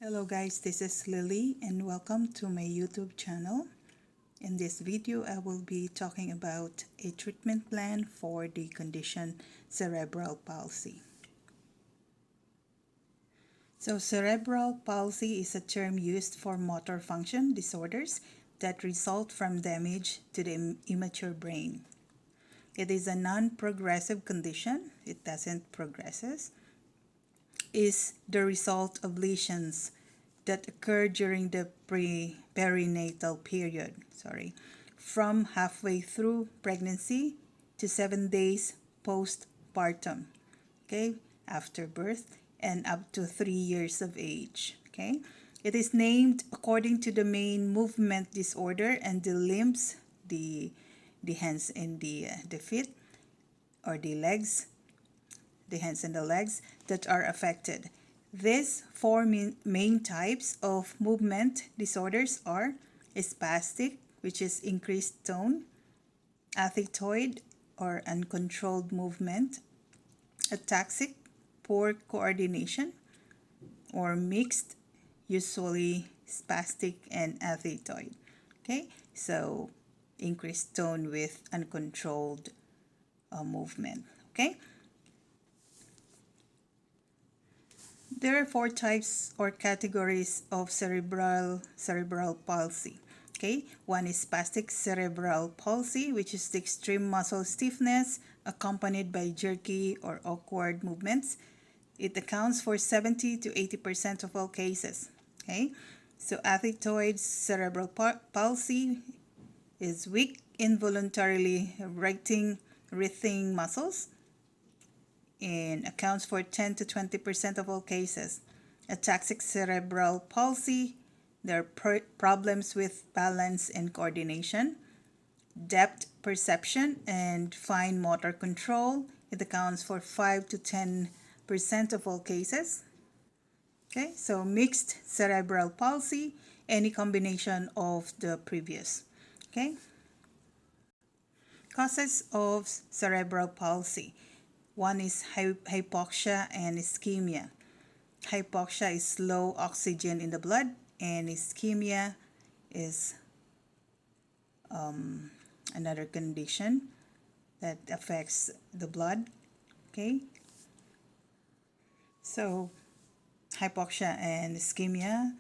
Hello guys, this is Lily and welcome to my YouTube channel. In this video, I will be talking about a treatment plan for the condition cerebral palsy. So cerebral palsy is a term used for motor function disorders that result from damage to the immature brain. It is a non-progressive condition. It doesn't progress. Is the result of lesions that occur during the perinatal period, from halfway through pregnancy to 7 days postpartum, after birth, and up to 3 years of age, It is named according to the main movement disorder and the limbs, the hands and the feet, or the legs, the hands and the legs that are affected. These four main types of movement disorders are spastic, which is increased tone, athetoid or uncontrolled movement, ataxic, poor coordination, or mixed, usually spastic and athetoid. So increased tone with uncontrolled movement. There are four types or categories of cerebral palsy. One is spastic cerebral palsy, which is the extreme muscle stiffness accompanied by jerky or awkward movements. It accounts for 70 to 80% of all cases. So athetoid cerebral palsy is weak, involuntarily writhing muscles, and accounts for 10 to 20% of all cases. Ataxic cerebral palsy, there are problems with balance and coordination, depth perception, and fine motor control. It accounts for 5 to 10% of all cases. So mixed cerebral palsy, any combination of the previous. Causes of cerebral palsy. One is hypoxia and ischemia. Hypoxia is low oxygen in the blood, and ischemia is another condition that affects the blood. So hypoxia and ischemia,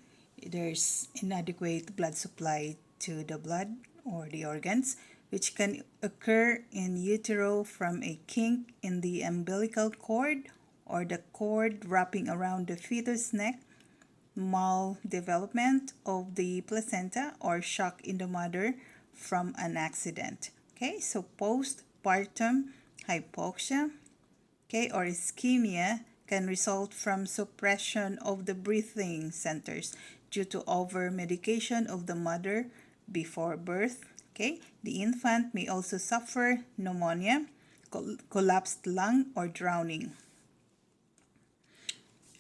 there's inadequate blood supply to the blood or the organs, which can occur in utero from a kink in the umbilical cord or the cord wrapping around the fetus neck, maldevelopment of the placenta, or shock in the mother from an accident. So postpartum hypoxia, or ischemia can result from suppression of the breathing centers due to over-medication of the mother before birth. The infant may also suffer pneumonia, collapsed lung, or drowning.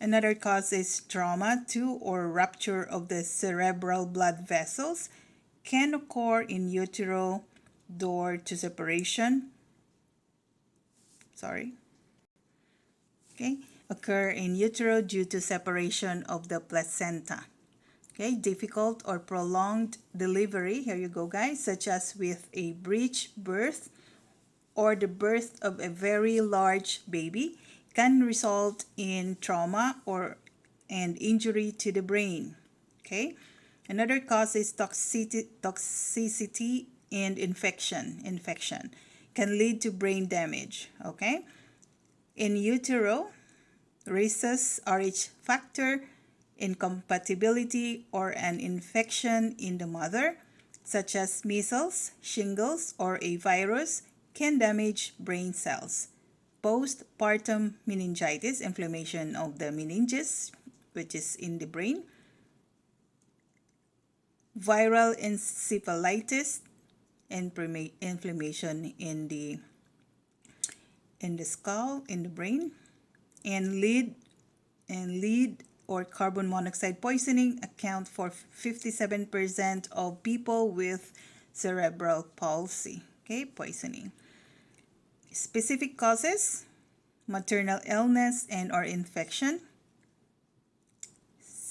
Another cause is trauma to or rupture of the cerebral blood vessels, can occur in utero door to separation. Occur in utero due to separation of the placenta. Difficult or prolonged delivery, here you go guys, such as with a breech birth or the birth of a very large baby, can result in trauma and injury to the brain. Another cause is toxicity and infection. Infection can lead to brain damage. In utero, rhesus, Rh factor, incompatibility, or an infection in the mother, such as measles, shingles, or a virus, can damage brain cells. Postpartum meningitis, inflammation of the meninges, which is in the brain. Viral encephalitis, inflammation in the skull, in the brain. And lead or carbon monoxide poisoning account for 57% of people with cerebral palsy. Poisoning. Specific causes: maternal illness and or infection,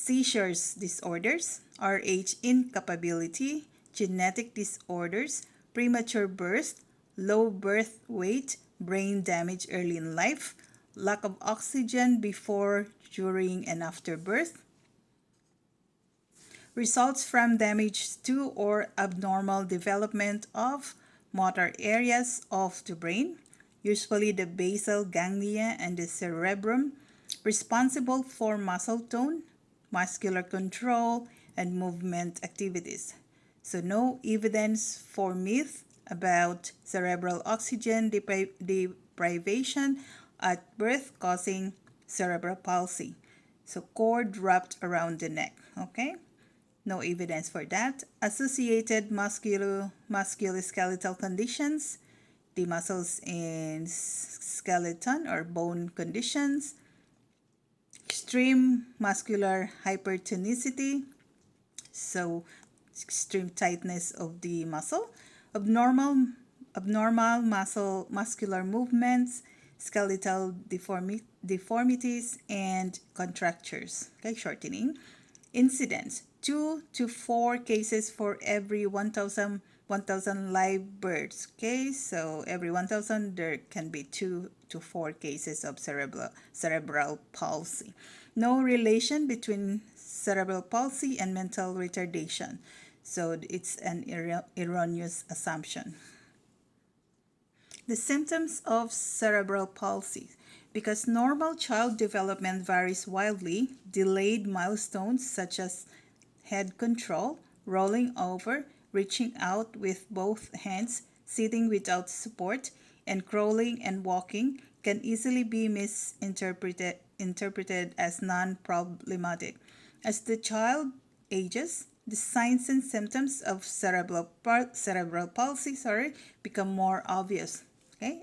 seizures disorders, RH incapability, genetic disorders, premature birth, low birth weight, brain damage early in life, lack of oxygen before, during, and after birth, results from damage to or abnormal development of motor areas of the brain, usually the basal ganglia and the cerebrum, responsible for muscle tone, muscular control, and movement activities. So no evidence for myth about cerebral oxygen deprivation at birth causing cerebral palsy. So cord wrapped around the neck, okay? No evidence for that. Associated musculoskeletal conditions, the muscles in skeleton or bone conditions, extreme muscular hypertonicity, so extreme tightness of the muscle, abnormal muscular movements, skeletal deformities, and contractures, okay, shortening. Incidence, 2 to 4 cases for every 1,000 live births. Okay, so every 1,000 there can be 2 to 4 cases of cerebral palsy. No relation between cerebral palsy and mental retardation. So it's an erroneous assumption. The symptoms of cerebral palsy. Because normal child development varies wildly, delayed milestones such as head control, rolling over, reaching out with both hands, sitting without support, and crawling and walking can easily be interpreted as non-problematic. As the child ages, the signs and symptoms of cerebral palsy become more obvious. Okay,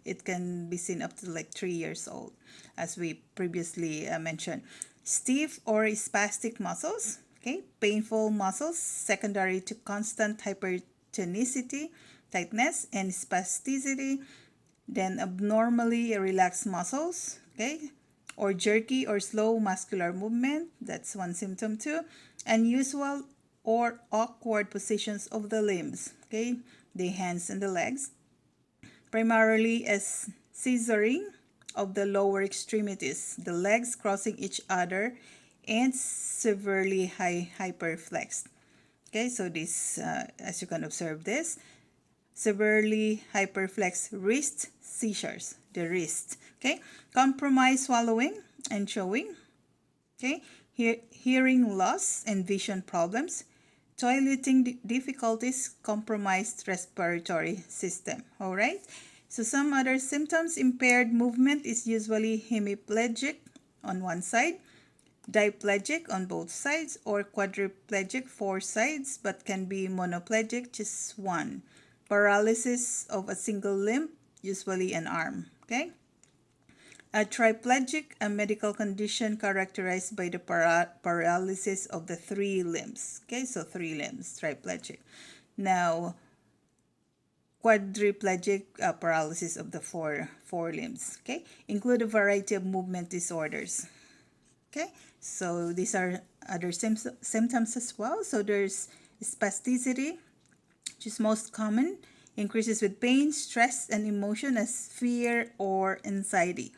it can be seen up to like 3 years old, as we previously mentioned. Stiff or spastic muscles, okay, painful muscles secondary to constant hypertonicity, tightness, and spasticity. Then abnormally relaxed muscles, okay, or jerky or slow muscular movement. That's one symptom too. Unusual or awkward positions of the limbs, okay, the hands and the legs. Primarily as scissoring of the lower extremities, the legs crossing each other, and severely hyperflexed. Okay, so this, as you can observe this, severely hyperflexed wrist seizures, the wrist. Okay, compromised swallowing and chewing. Okay, hearing loss and vision problems. Toileting difficulties, compromised respiratory system. All right. So some other symptoms: impaired movement is usually hemiplegic on one side, diplegic on both sides, or quadriplegic 4 sides, but can be monoplegic, just one. Paralysis of a single limb, usually an arm. Okay. A triplegic, a medical condition characterized by the paralysis of the 3 limbs. Okay, so 3 limbs, triplegic. Now, quadriplegic, paralysis of the four limbs. Okay, include a variety of movement disorders. Okay, so these are other symptoms as well. So there's spasticity, which is most common, increases with pain, stress, and emotion as fear or anxiety.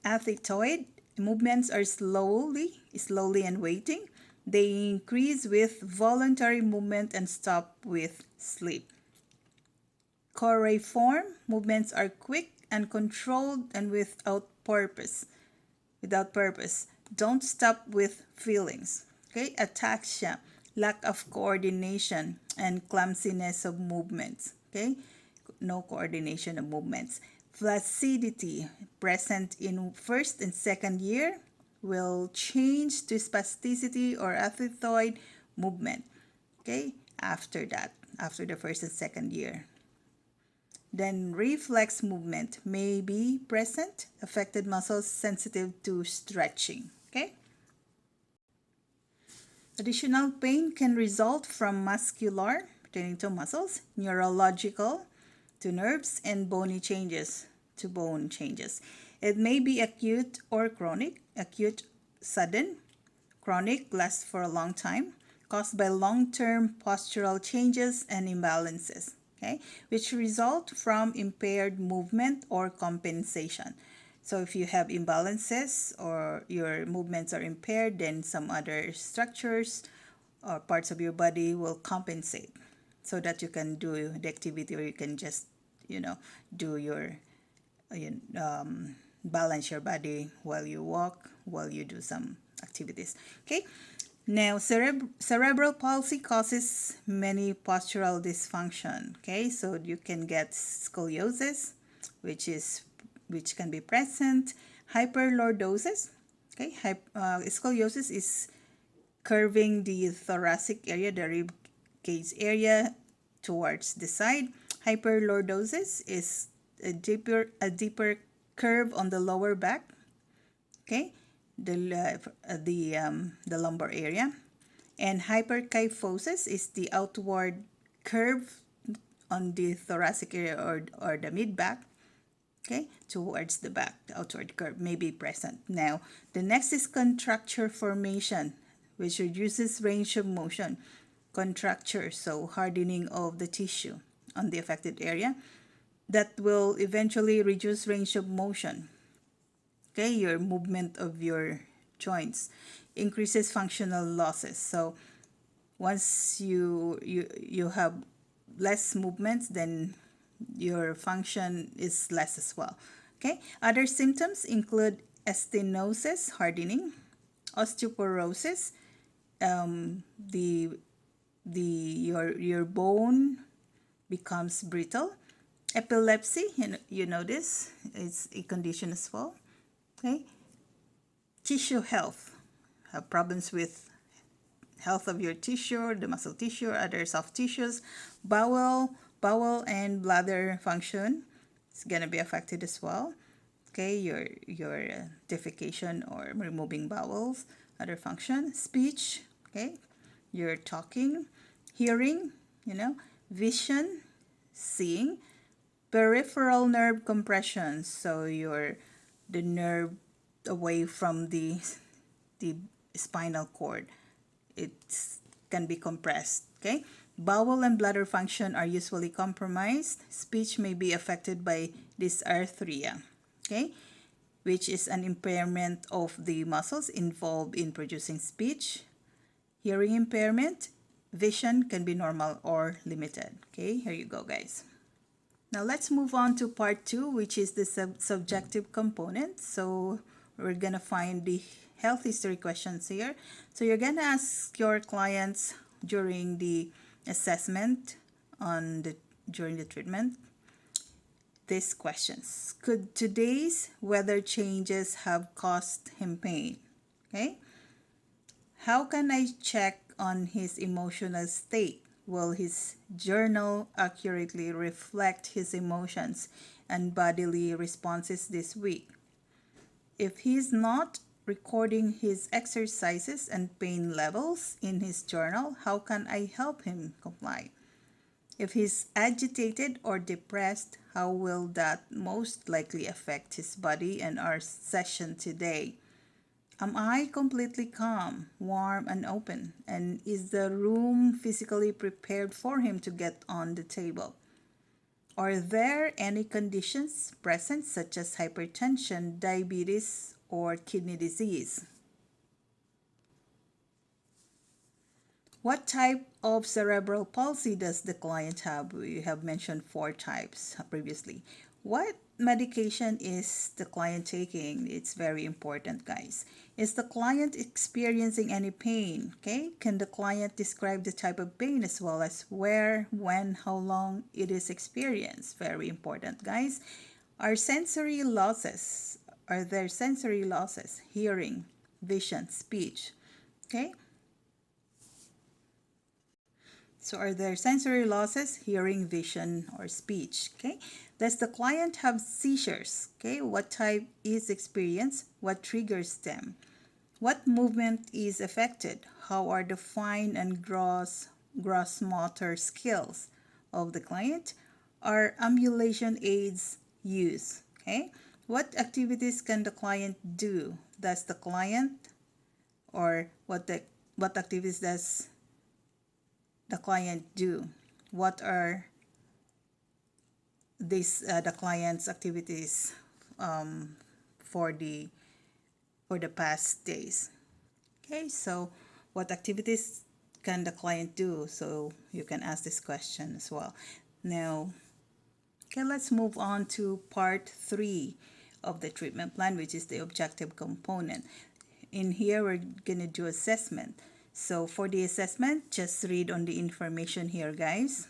Athetoid movements are slowly and waiting. They increase with voluntary movement and stop with sleep. Choreiform movements are quick and controlled and without purpose. Don't stop with feelings. Okay, ataxia, lack of coordination and clumsiness of movements. Okay, no coordination of movements. Flaccidity, present in first and second year, will change to spasticity or athetoid movement. Okay, after the first and second year. Then reflex movement may be present, affected muscles sensitive to stretching. Okay. Additional pain can result from muscular, pertaining to muscles, neurological, to nerves, and bony changes, to bone changes. It may be acute or chronic. Acute, sudden, chronic, lasts for a long time, caused by long-term postural changes and imbalances, okay, which result from impaired movement or compensation. So if you have imbalances or your movements are impaired, then some other structures or parts of your body will compensate so that you can do the activity, or you can just, do your, balance your body while you walk, while you do some activities. Okay. Now, cerebral palsy causes many postural dysfunction. Okay, so you can get scoliosis, which can be present, hyperlordosis. Okay, scoliosis is curving the thoracic area, the rib cage area towards the side. Hyperlordosis is a deeper curve on the lower back. Okay, the lumbar area. And hyperkyphosis is the outward curve on the thoracic area, or the mid back, okay, towards the back. The outward curve may be present. Now, the next is contracture formation, which reduces range of motion. Contracture, so hardening of the tissue on the affected area, that will eventually reduce range of motion. Okay, your movement of your joints increases functional losses. So once you have less movements, then your function is less as well. Okay, other symptoms include stenosis, hardening, osteoporosis, your bone becomes brittle, epilepsy. You know this, it's a condition as well. Okay, tissue health, have problems with health of your tissue, the muscle tissue, other soft tissues, bowel and bladder function is gonna be affected as well. Okay, your defecation or removing bowels, other function, speech. Okay, your talking, hearing, vision, seeing, peripheral nerve compression. So the nerve away from the spinal cord, it can be compressed. Okay, bowel and bladder function are usually compromised. Speech may be affected by dysarthria, okay, which is an impairment of the muscles involved in producing speech. Hearing impairment, vision can be normal or limited. Okay, here you go, guys. Now let's move on to part 2, which is the subjective component. So we're gonna find the health history questions here. So you're gonna ask your clients during the assessment during the treatment these questions. Could today's weather changes have caused him pain? Okay. How can I check on his emotional state? Will his journal accurately reflect his emotions and bodily responses this week? If he's not recording his exercises and pain levels in his journal, how can I help him comply? If he's agitated or depressed, how will that most likely affect his body and our session today? Am I completely calm, warm, and open? And is the room physically prepared for him to get on the table? Are there any conditions present, such as hypertension, diabetes, or kidney disease? What type of cerebral palsy does the client have? We have mentioned 4 types previously. What medication is the client taking? It's very important, guys. Is the client experiencing any pain? Okay, can the client describe the type of pain as well as where, when, how long it is experienced? Very important, guys. Are there sensory losses? Hearing, vision, speech? Okay. So are there sensory losses, hearing, vision, or speech? Okay. Does the client have seizures? Okay. What type is experienced? What triggers them? What movement is affected? How are the fine and gross motor skills of the client? Are ambulation aids used? Okay. What activities can the client do? Does the client or what activities does the client do? What are the client's activities for the past days? Okay, so what activities can the client do? So you can ask this question as well. Now, okay, let's move on to part 3 of the treatment plan, which is the objective component. In here, we're going to do assessment. So for the assessment, just read on the information here, guys.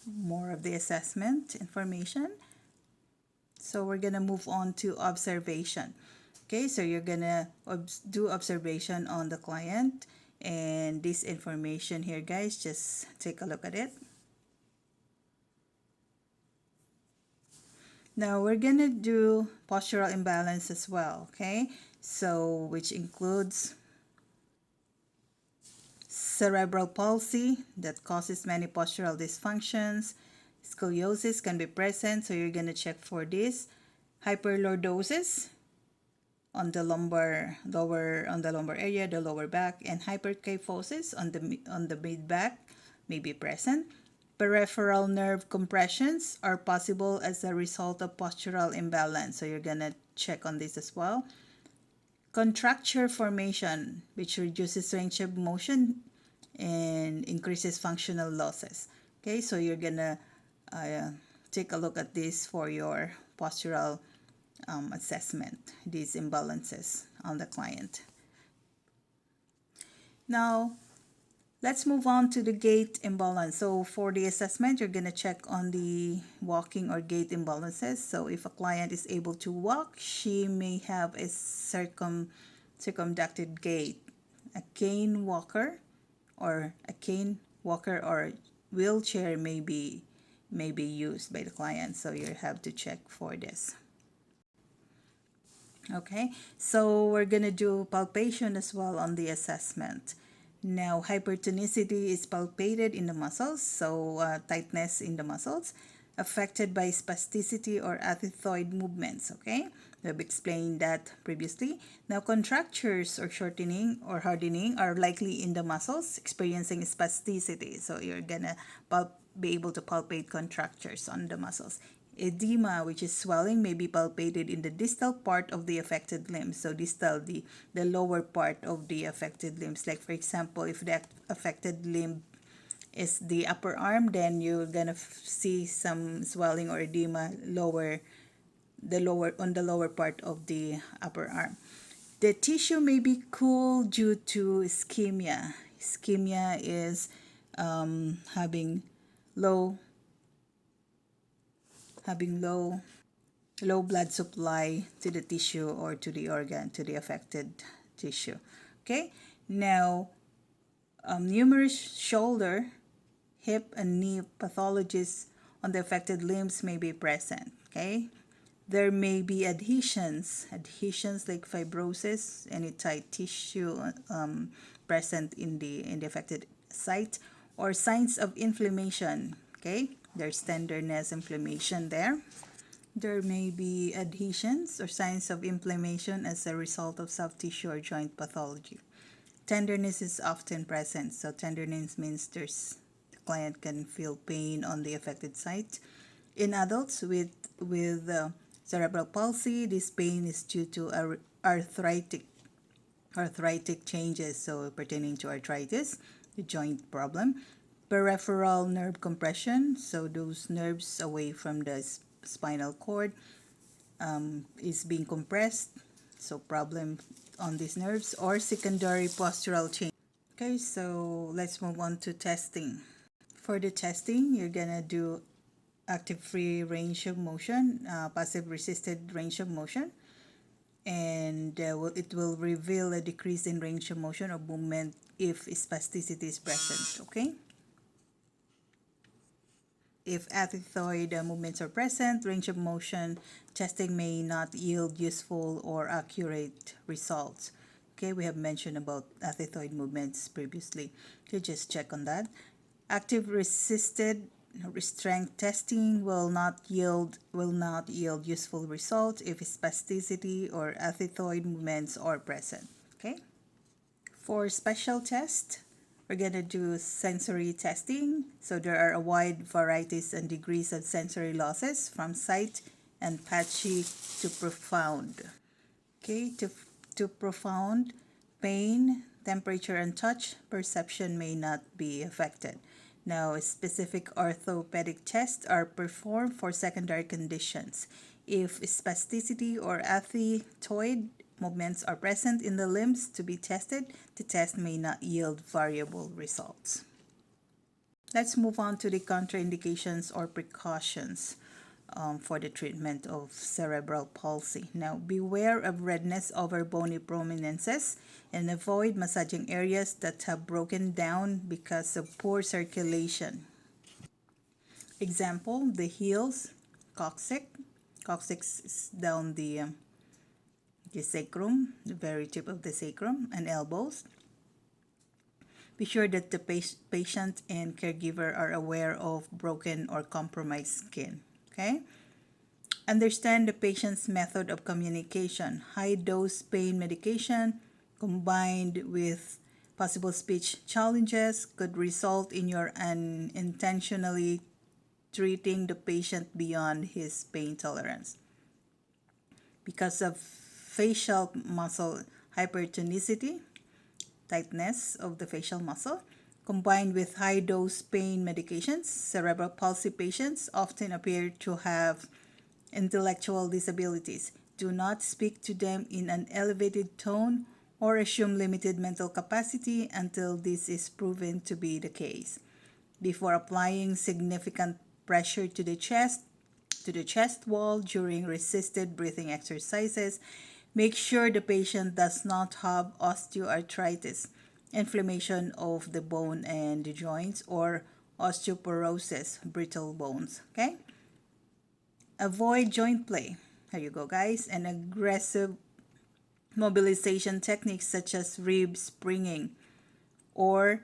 More of the assessment information. So we're going to move on to observation. Okay, so you're going to do observation on the client. And this information here, guys, just take a look at it. Now we're going to do postural imbalance as well, okay? So which includes cerebral palsy that causes many postural dysfunctions. Scoliosis can be present, so you're going to check for this. Hyperlordosis on the lumbar area, the lower back, and hyperkyphosis on the mid back may be present. Peripheral nerve compressions are possible as a result of postural imbalance, so you're gonna check on this as well. Contracture formation, which reduces range of motion and increases functional losses. Okay, so you're gonna take a look at this for your postural assessment, these imbalances on the client. Now, let's move on to the gait imbalance. So for the assessment, you're going to check on the walking or gait imbalances. So if a client is able to walk, she may have a circumducted gait. A cane walker or wheelchair may be used by the client. So you have to check for this. Okay, so we're gonna do palpation as well on the assessment. Now, hypertonicity is palpated in the muscles, so tightness in the muscles, affected by spasticity or athethoid movements, okay? We've explained that previously. Now, contractures or shortening or hardening are likely in the muscles experiencing spasticity, so you're gonna be able to palpate contractures on the muscles. Edema, which is swelling, may be palpated in the distal part of the affected limbs. So distal, the lower part of the affected limbs. Like for example, if the affected limb is the upper arm, then you're gonna see some swelling or edema on the lower part of the upper arm. The tissue may be cool due to ischemia. Ischemia is having low blood supply to the tissue or to the organ, to the affected tissue. Okay, now numerous shoulder, hip, and knee pathologies on the affected limbs may be present. Okay, there may be adhesions like fibrosis, any tight tissue present in the affected site, or signs of inflammation. Okay, there's tenderness, inflammation there. There may be adhesions or signs of inflammation as a result of soft tissue or joint pathology. Tenderness is often present, so tenderness means the client can feel pain on the affected site. In adults with cerebral palsy, this pain is due to arthritic changes, so pertaining to arthritis, the joint problem. Peripheral nerve compression, so those nerves away from the spinal cord is being compressed, so problem on these nerves, or secondary postural change. Okay, so let's move on to testing. For the testing, you're gonna do active free range of motion, passive resisted range of motion, and it will reveal a decrease in range of motion or movement if spasticity is present. Okay, if athethoid movements are present, range of motion testing may not yield useful or accurate results. Okay, we have mentioned about athethoid movements previously. Okay, just check on that. Active resisted strength testing will not yield useful results if spasticity or athetoid movements are present. Okay. For special test, we're gonna do sensory testing. So there are a wide varieties and degrees of sensory losses from slight and patchy to profound. Okay, to profound, pain, temperature, and touch perception may not be affected. Now, specific orthopedic tests are performed for secondary conditions. If spasticity or athetoid movements are present in the limbs to be tested, the test may not yield variable results. Let's move on to the contraindications or precautions for the treatment of cerebral palsy. Now, beware of redness over bony prominences and avoid massaging areas that have broken down because of poor circulation. Example, the heels, coccyx. Coccyx is down the sacrum, the very tip of the sacrum, and elbows. Be sure that the patient and caregiver are aware of broken or compromised skin. Okay? Understand the patient's method of communication. High-dose pain medication combined with possible speech challenges could result in your unintentionally treating the patient beyond his pain tolerance. Because of facial muscle hypertonicity, tightness of the facial muscle, combined with high-dose pain medications, cerebral palsy patients often appear to have intellectual disabilities. Do not speak to them in an elevated tone or assume limited mental capacity until this is proven to be the case. Before applying significant pressure to the chest wall during resisted breathing exercises, make sure the patient does not have osteoarthritis, inflammation of the bone and the joints, or osteoporosis, brittle bones. Okay? Avoid joint play. Here you go, guys. And aggressive mobilization techniques such as rib springing or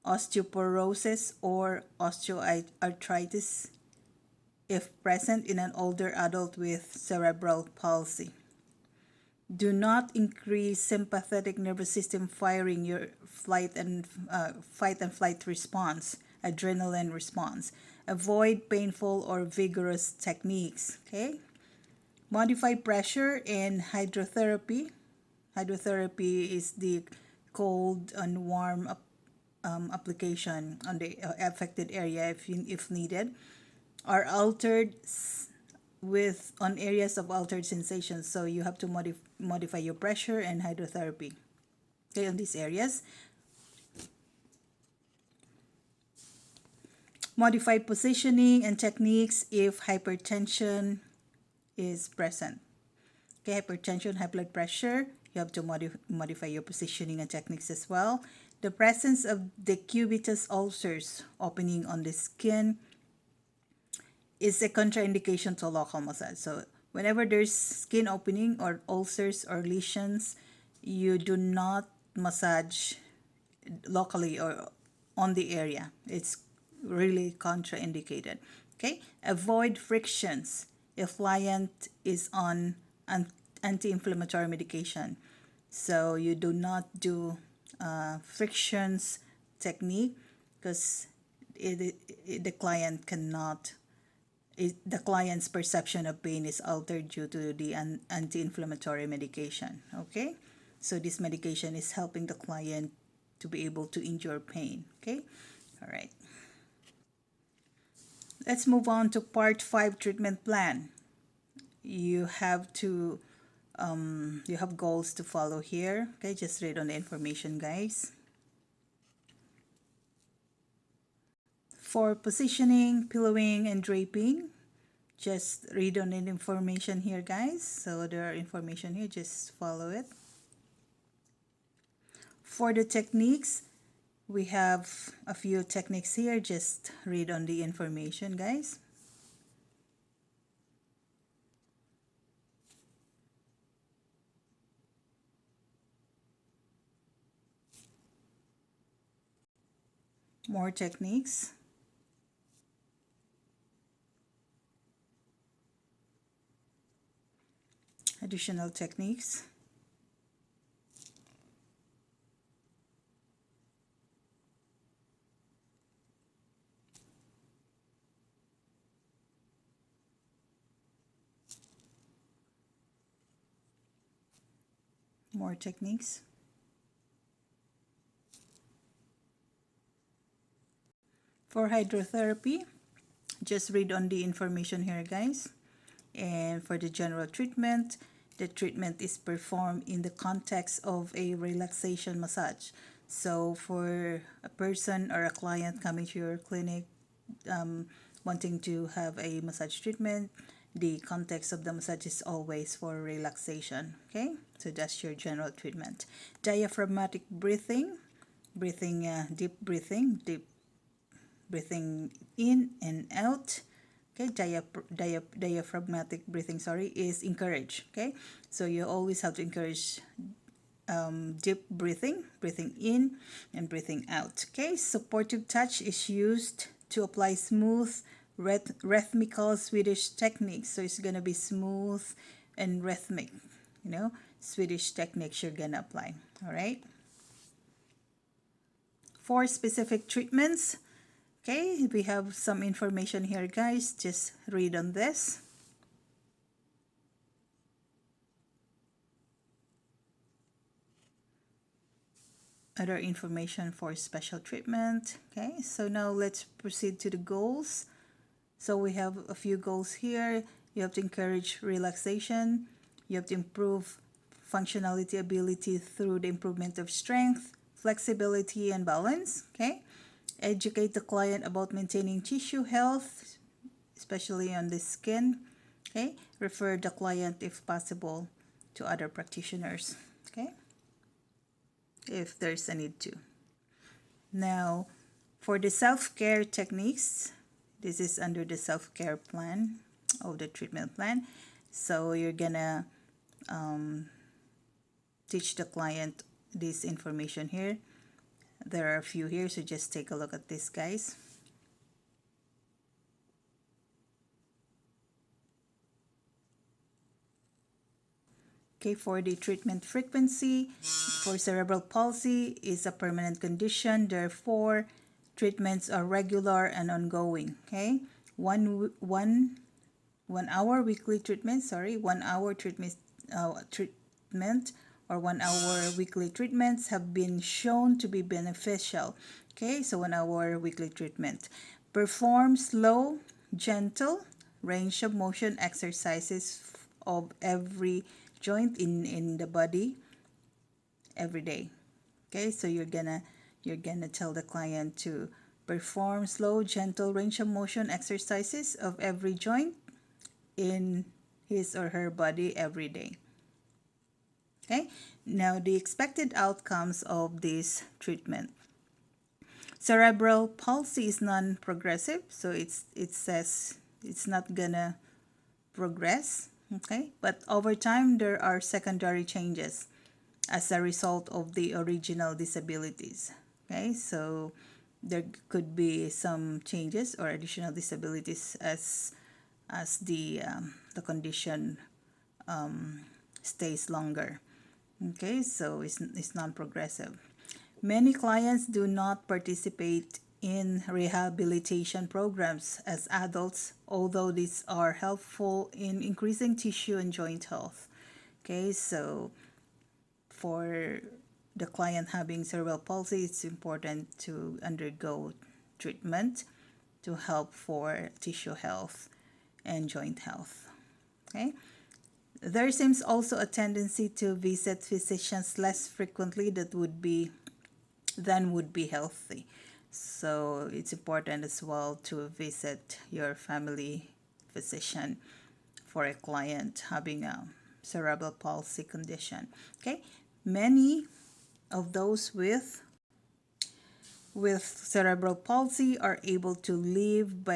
osteoporosis or osteoarthritis if present in an older adult with cerebral palsy. Do not increase sympathetic nervous system firing, your fight and flight response, adrenaline response. Avoid painful or vigorous techniques. Okay. Modify pressure and hydrotherapy. Hydrotherapy is the cold and warm application on the affected area if needed, are altered on areas of altered sensations. So you have to modify your pressure and hydrotherapy, okay, on these areas. Modify positioning and techniques if hypertension is present. Okay, hypertension, high blood pressure, you have to modify your positioning and techniques as well. The presence of decubitus ulcers opening on the skin is a contraindication to local massage. So whenever there's skin opening or ulcers or lesions, you do not massage locally or on the area. It's really contraindicated. Okay, avoid frictions if client is on anti-inflammatory medication. So you do not do frictions technique because the client cannot. The client's perception of pain is altered due to the anti-inflammatory medication. Okay, so this medication is helping the client to be able to endure pain. Okay, all right. Let's move on to part 5 treatment plan. You have to you have goals to follow here. Okay, just read on the information, guys. For positioning, pillowing, and draping, just read on the information here, guys. So there are information here, just follow it. For the techniques, we have a few techniques here. Just read on the information, guys. More techniques. Additional techniques. More techniques. For hydrotherapy, just read on the information here, guys. And for the general treatment, the treatment is performed in the context of a relaxation massage. So for a person or a client coming to your clinic wanting to have a massage treatment, the context of the massage is always for relaxation. Okay, so that's your general treatment. Diaphragmatic breathing, deep breathing in and out. Okay, diaphragmatic breathing, is encouraged. Okay, so you always have to encourage deep breathing in and breathing out. Okay, supportive touch is used to apply smooth rhythmical Swedish techniques. So it's gonna be smooth and rhythmic, Swedish techniques you're gonna apply. All right. For specific treatments, okay, we have some information here, guys. Just read on this. Other information for special treatment. Okay, so now let's proceed to the goals. So we have a few goals here. You have to encourage relaxation. You have to improve functionality ability through the improvement of strength, flexibility, and balance. Okay. Educate the client about maintaining tissue health, especially on the skin. Okay. Refer the client, if possible, to other practitioners. Okay. If there's a need to. Now, for the self-care techniques, this is under the self-care plan of the treatment plan. So you're gonna teach the client this information here. There are a few here, so just take a look at this, guys. Okay, for the treatment frequency, for cerebral palsy is a permanent condition. Therefore, treatments are regular and ongoing. Okay, one hour weekly treatment. 1 hour treatment or 1 hour weekly treatments have been shown to be beneficial. Okay, so 1 hour weekly treatment. Perform slow, gentle range of motion exercises of every joint in the body every day. Okay, so you're gonna tell the client to perform slow, gentle range of motion exercises of every joint in his or her body every day. Okay, now the expected outcomes of this treatment. Cerebral palsy is non-progressive, so it says it's not gonna progress. Okay, but over time there are secondary changes as a result of the original disabilities. Okay, so there could be some changes or additional disabilities as the condition stays longer. Okay, so it's non-progressive. Many clients do not participate in rehabilitation programs as adults, although these are helpful in increasing tissue and joint health. Okay, so for the client having cerebral palsy, it's important to undergo treatment to help for tissue health and joint health. Okay. There seems also a tendency to visit physicians less frequently than would be healthy. So it's important as well to visit your family physician for a client having a cerebral palsy condition. Okay, many of those with cerebral palsy are able to live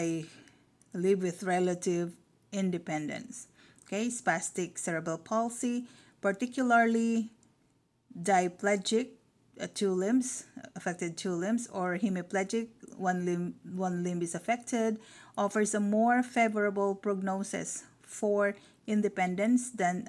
with relative independence. Okay, spastic cerebral palsy, particularly diplegic, affected two limbs, or hemiplegic, one limb is affected, offers a more favorable prognosis for independence than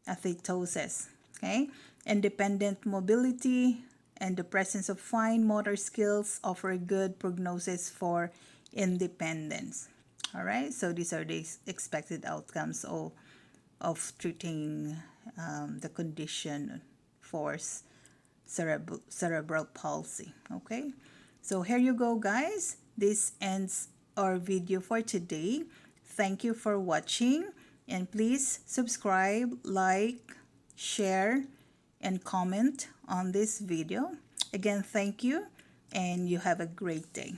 athetosis. Okay, independent mobility and the presence of fine motor skills offer a good prognosis for independence. All right, so these are the expected outcomes of treating the condition for cerebral palsy. Okay, so here you go, guys. This ends our video for today. Thank you for watching, and please subscribe, like, share, and comment on this video. Again, thank you, and you have a great day.